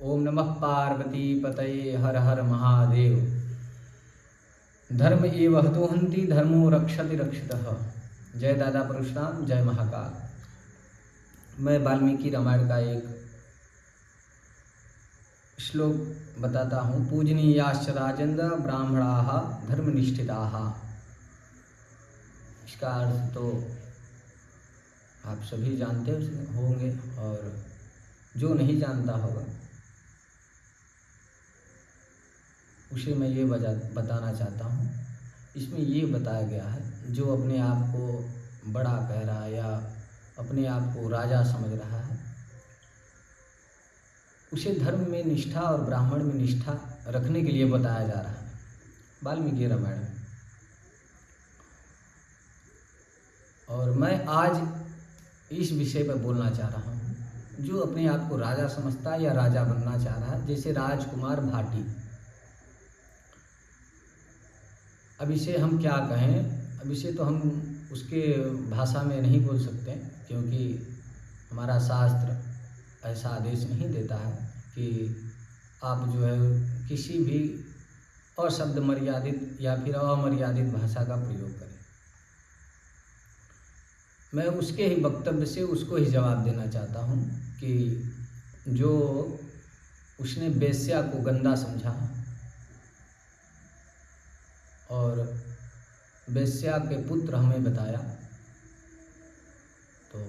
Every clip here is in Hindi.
ओम नमः पार्वती पतये हर हर महादेव। धर्म एव हतो हन्ति धर्मो रक्षति रक्षितः। जय दादा परशुराम, जय महाकाल। मैं वाल्मीकि रामायण का एक श्लोक बताता हूँ। पूजनीयाश्च राजेन्द्र ब्राह्मणाः धर्मनिष्ठिताः। इसका अर्थ तो आप सभी जानते होंगे और जो नहीं जानता होगा उसे मैं ये बताना चाहता हूँ। इसमें ये बताया गया है, जो अपने आप को बड़ा कह रहा है या अपने आप को राजा समझ रहा है, उसे धर्म में निष्ठा और ब्राह्मण में निष्ठा रखने के लिए बताया जा रहा है वाल्मीकि रामायण में। और मैं आज इस विषय पर बोलना चाह रहा हूँ, जो अपने आप को राजा समझता है या राजा बनना चाह रहा है, जैसे राजकुमार भाटी। अब इसे हम क्या कहें, अब इसे तो हम उसके भाषा में नहीं बोल सकते, क्योंकि हमारा शास्त्र ऐसा आदेश नहीं देता है कि आप जो है किसी भी अशब्द मर्यादित या फिर अमर्यादित भाषा का प्रयोग करें। मैं उसके ही वक्तव्य से उसको ही जवाब देना चाहता हूँ कि जो उसने वेश्या को गंदा समझा और वेश्या के पुत्र हमें बताया, तो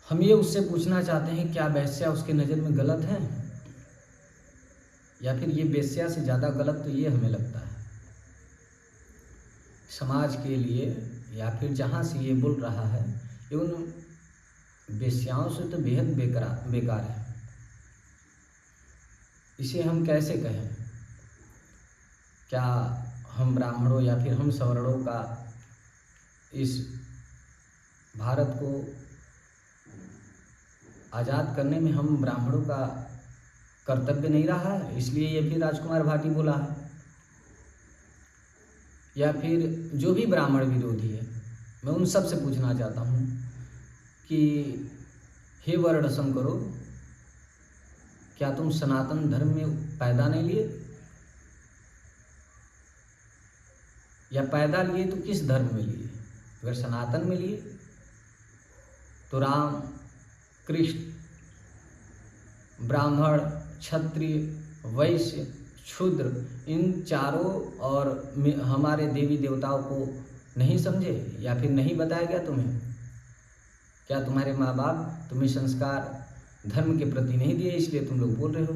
हम ये उससे पूछना चाहते हैं, क्या वेश्या उसके नज़र में गलत है, या फिर ये वेश्या से ज़्यादा गलत तो ये हमें लगता है समाज के लिए, या फिर जहाँ से ये बोल रहा है ये उन वेश्याओं से तो बेहद बेकार है। इसे हम कैसे कहें? क्या हम ब्राह्मणों या फिर हम सवर्णों का इस भारत को आज़ाद करने में हम ब्राह्मणों का कर्तव्य नहीं रहा है, इसलिए ये फिर राजकुमार भाटी बोला है? या फिर जो भी ब्राह्मण विरोधी है, मैं उन सब से पूछना चाहता हूँ कि हे वर्ण शंकरो, क्या तुम सनातन धर्म में पैदा नहीं लिए, या पैदा लिए तो किस धर्म में लिए? अगर सनातन में लिए तो राम, कृष्ण, ब्राह्मण, क्षत्रिय, वैश्य, शूद्र, इन चारों और हमारे देवी देवताओं को नहीं समझे, या फिर नहीं बताया गया तुम्हें? क्या तुम्हारे माँ बाप तुम्हें संस्कार धर्म के प्रति नहीं दिए इसलिए तुम लोग बोल रहे हो?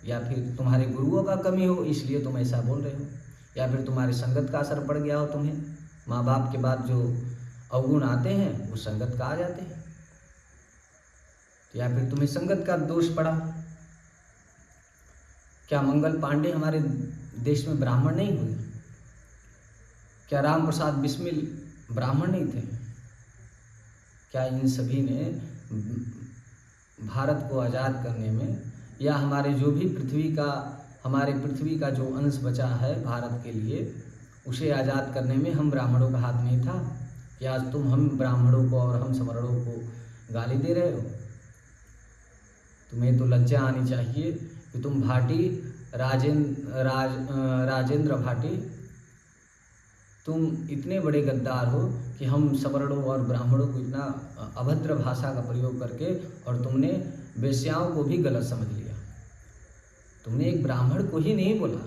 या फिर तुम्हारे गुरुओं का कमी हो इसलिए तुम ऐसा बोल रहे हो? या फिर तुम्हारे संगत का असर पड़ गया हो तुम्हें? माँ बाप के बाद जो अवगुण आते हैं वो संगत का आ जाते हैं, या फिर तुम्हें संगत का दोष पड़ा? क्या मंगल पांडे हमारे देश में ब्राह्मण नहीं हुए? क्या राम प्रसाद बिस्मिल ब्राह्मण नहीं थे? क्या इन सभी ने भारत को आज़ाद करने में, या हमारे पृथ्वी का जो अंश बचा है भारत के लिए, उसे आज़ाद करने में हम ब्राह्मणों का हाथ नहीं था? कि आज तुम हम ब्राह्मणों को और हम सवर्णों को गाली दे रहे हो? तुम्हें तो लज्जा आनी चाहिए कि तुम भाटी राजेंद्र भाटी, तुम इतने बड़े गद्दार हो कि हम सवर्णों और ब्राह्मणों को इतना अभद्र भाषा का प्रयोग करके, और तुमने वेश्याओं को भी गलत समझ लिया। तुमने एक ब्राह्मण को ही नहीं बोला,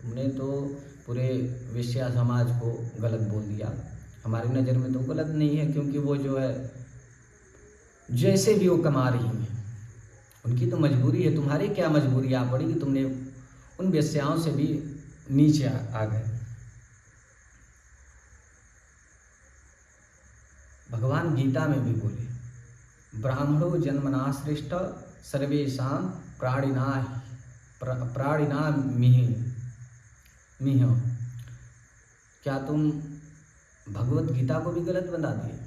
तुमने तो पूरे वेश्या समाज को गलत बोल दिया। हमारी नज़र में तो गलत नहीं है, क्योंकि वो जो है जैसे भी वो कमा रही हैं उनकी तो मजबूरी है। तुम्हारी क्या मजबूरी आ पड़ी कि तुमने उन वेश्याओं से भी नीचे आ गए? भगवान गीता में भी बोले, ब्राह्मणो जन्मनाश्रेष्ठ सर्वेषां प्राणिना मिह। क्या तुम भगवत गीता को भी गलत बना दिए?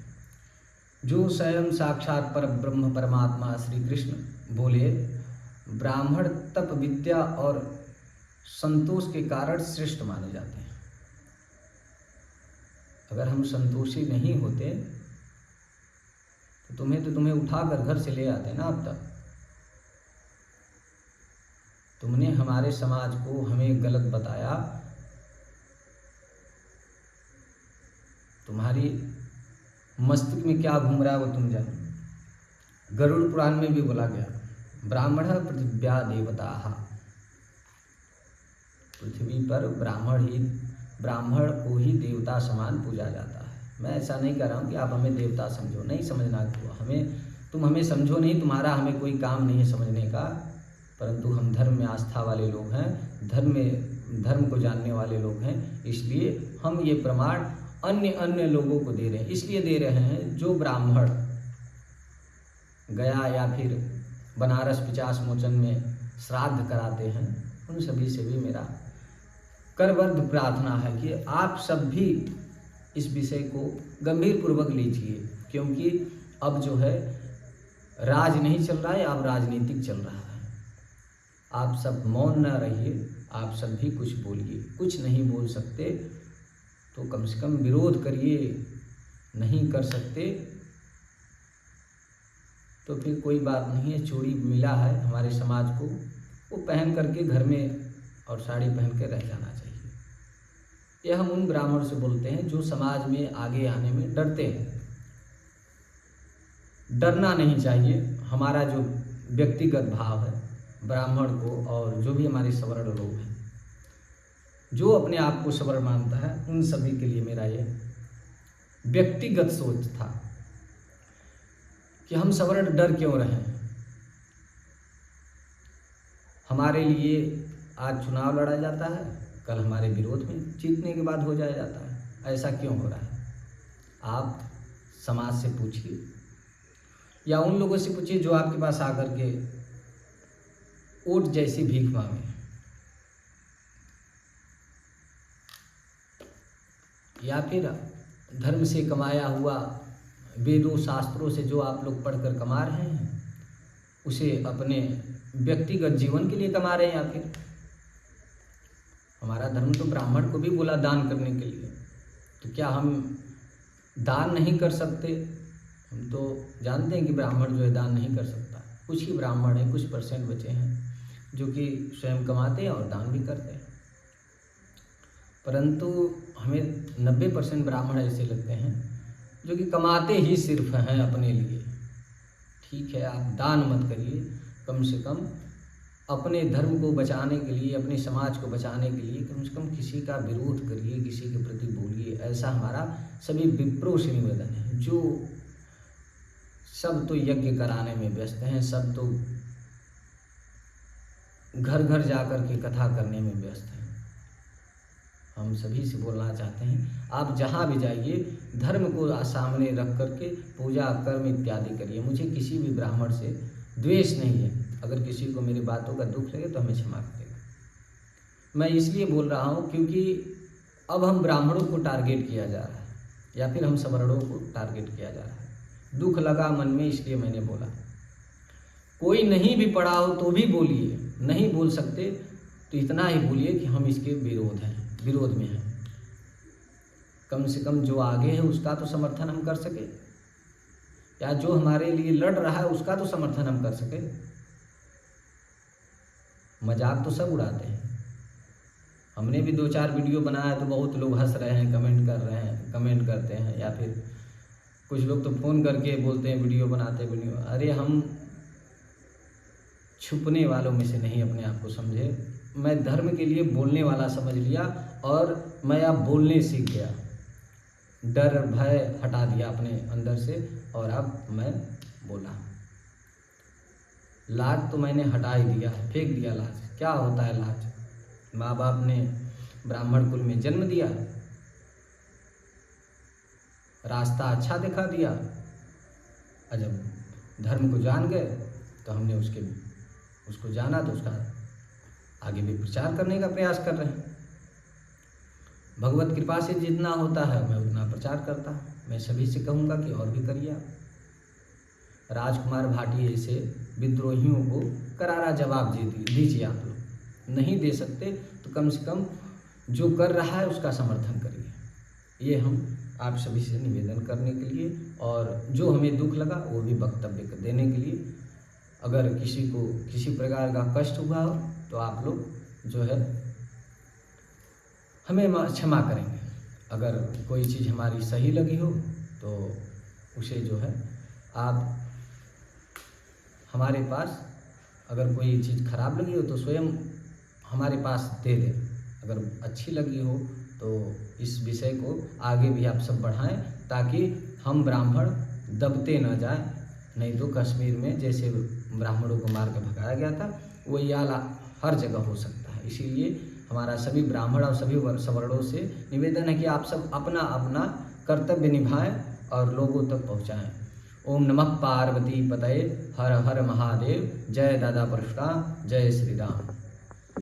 जो स्वयं साक्षात पर ब्रह्म परमात्मा श्री कृष्ण बोले, ब्राह्मण तप, विद्या और संतोष के कारण श्रेष्ठ माने जाते हैं। अगर हम संतोषी नहीं होते तो तुम्हें उठाकर घर से ले आते ना अब तक। तुमने हमारे समाज को हमें गलत बताया, तुम्हारी मस्तिष्क में क्या घूम रहा है वो तुम जानो। गरुड़ पुराण में भी बोला गया, ब्राह्मण पृथिव्या देवता, पृथ्वी पर ब्राह्मण को ही देवता समान पूजा जाता है। मैं ऐसा नहीं कह रहा हूँ कि आप हमें देवता समझो, नहीं समझना को तुम हमें समझो नहीं, तुम्हारा हमें कोई काम नहीं है समझने का, परंतु हम धर्म में आस्था वाले लोग हैं, धर्म को जानने वाले लोग हैं, इसलिए हम ये प्रमाण अन्य लोगों को दे रहे हैं। इसलिए दे रहे हैं जो ब्राह्मण गया या फिर बनारस 50 मोचन में श्राद्ध कराते हैं, उन सभी से भी मेरा करबद्ध प्रार्थना है कि आप सब भी इस विषय को गंभीर पूर्वक लीजिए, क्योंकि अब जो है राज नहीं चल रहा है, अब राजनीतिक चल रहा है। आप सब मौन न रहिए, आप सब भी कुछ बोलिए। कुछ नहीं बोल सकते तो कम से कम विरोध करिए, नहीं कर सकते तो फिर कोई बात नहीं है। चूड़ी मिला है हमारे समाज को, वो पहन करके घर में और साड़ी पहन के रह जाना चाहिए। यह हम उन ब्राह्मण से बोलते हैं जो समाज में आगे आने में डरते हैं। डरना नहीं चाहिए। हमारा जो व्यक्तिगत भाव है ब्राह्मण को, और जो भी हमारे सवर्ण लोग हैं, जो अपने आप को सवर्ण मानता है, उन सभी के लिए मेरा यह व्यक्तिगत सोच था कि हम सवर्ण डर क्यों रहें। हमारे लिए आज चुनाव लड़ा जाता है, कल हमारे विरोध में जीतने के बाद हो जाया जाता है। ऐसा क्यों हो रहा है? आप समाज से पूछिए या उन लोगों से पूछिए जो आपके पास आकर के ऊंट जैसी भीख मांगे, या फिर धर्म से कमाया हुआ वेदों शास्त्रों से जो आप लोग पढ़कर कमा रहे हैं, उसे अपने व्यक्तिगत जीवन के लिए कमा रहे हैं। या फिर हमारा धर्म तो ब्राह्मण को भी बोला दान करने के लिए, तो क्या हम दान नहीं कर सकते? हम तो जानते हैं कि ब्राह्मण जो है दान नहीं कर सकता। कुछ ही ब्राह्मण हैं, कुछ % बचे हैं जो कि स्वयं कमाते हैं और दान भी करते हैं, परंतु हमें 90% ब्राह्मण ऐसे लगते हैं जो कि कमाते ही सिर्फ हैं अपने लिए। ठीक है, आप दान मत करिए, कम से कम अपने धर्म को बचाने के लिए, अपने समाज को बचाने के लिए कम से कम किसी का विरोध करिए, किसी के प्रति बोलिए। ऐसा हमारा सभी विप्रों से निवेदन है। जो सब तो यज्ञ कराने में व्यस्त हैं, सब तो घर घर जाकर के कथा करने में व्यस्त हैं। हम सभी से बोलना चाहते हैं, आप जहाँ भी जाइए धर्म को सामने रख करके पूजा कर्म इत्यादि करिए। मुझे किसी भी ब्राह्मण से द्वेष नहीं है। अगर किसी को मेरी बातों का दुख लगे तो हमें क्षमा करेगा। मैं इसलिए बोल रहा हूँ क्योंकि अब हम ब्राह्मणों को टारगेट किया जा रहा है, या फिर हम सवर्णों को टारगेट किया जा रहा है। दुख लगा मन में, इसलिए मैंने बोला। कोई नहीं भी पढ़ा हो तो भी बोलिए, नहीं बोल सकते तो इतना ही बोलिए कि हम इसके विरोध में हैं। कम से कम जो आगे है उसका तो समर्थन हम कर सके, या जो हमारे लिए लड़ रहा है उसका तो समर्थन हम कर सके। मजाक तो सब उड़ाते हैं। हमने भी 2-4 वीडियो बनाया तो बहुत लोग हंस रहे हैं, कमेंट करते हैं, या फिर कुछ लोग तो फ़ोन करके बोलते हैं वीडियो बनाते वीडियो। अरे हम छुपने वालों में से नहीं अपने आप को समझे। मैं धर्म के लिए बोलने वाला समझ लिया और मैं अब बोलने सीख गया। डर भय हटा दिया अपने अंदर से और अब मैं बोला। लाज तो मैंने हटा ही दिया, फेंक दिया लाज। क्या होता है लाज? माँ बाप ने ब्राह्मण कुल में जन्म दिया, रास्ता अच्छा दिखा दिया, और जब धर्म को जान गए तो हमने उसको जाना तो उसका आगे भी प्रचार करने का प्रयास कर रहे हैं। भगवत कृपा से जितना होता है मैं उतना प्रचार करता हूँ। मैं सभी से कहूँगा कि और भी करिए आप। राजकुमार भाटी जैसे विद्रोहियों को करारा जवाब दीजिए। आप लोग नहीं दे सकते तो कम से कम जो कर रहा है उसका समर्थन करिए। ये हम आप सभी से निवेदन करने के लिए, और जो हमें दुख लगा वो भी वक्तव्य देने के लिए अगर किसी को किसी प्रकार का कष्ट हुआ हो तो आप लोग जो है हमें क्षमा करेंगे। अगर कोई चीज़ हमारी सही लगी हो तो उसे जो है आप हमारे पास, अगर कोई चीज़ खराब लगी हो तो स्वयं हमारे पास दे दें। अगर अच्छी लगी हो तो इस विषय को आगे भी आप सब बढ़ाएं ताकि हम ब्राह्मण दबते न जाएं। नहीं तो कश्मीर में जैसे ब्राह्मणों को मार के भगाया गया था वही हाल हर जगह हो सकता है। इसीलिए हमारा सभी ब्राह्मण और सभी सवर्णों से निवेदन है कि आप सब अपना अपना कर्तव्य निभाएं और लोगों तक पहुंचाएं। ओम नमः पार्वती पतये, हर हर महादेव। जय दादा परशुराम, जय श्री राम।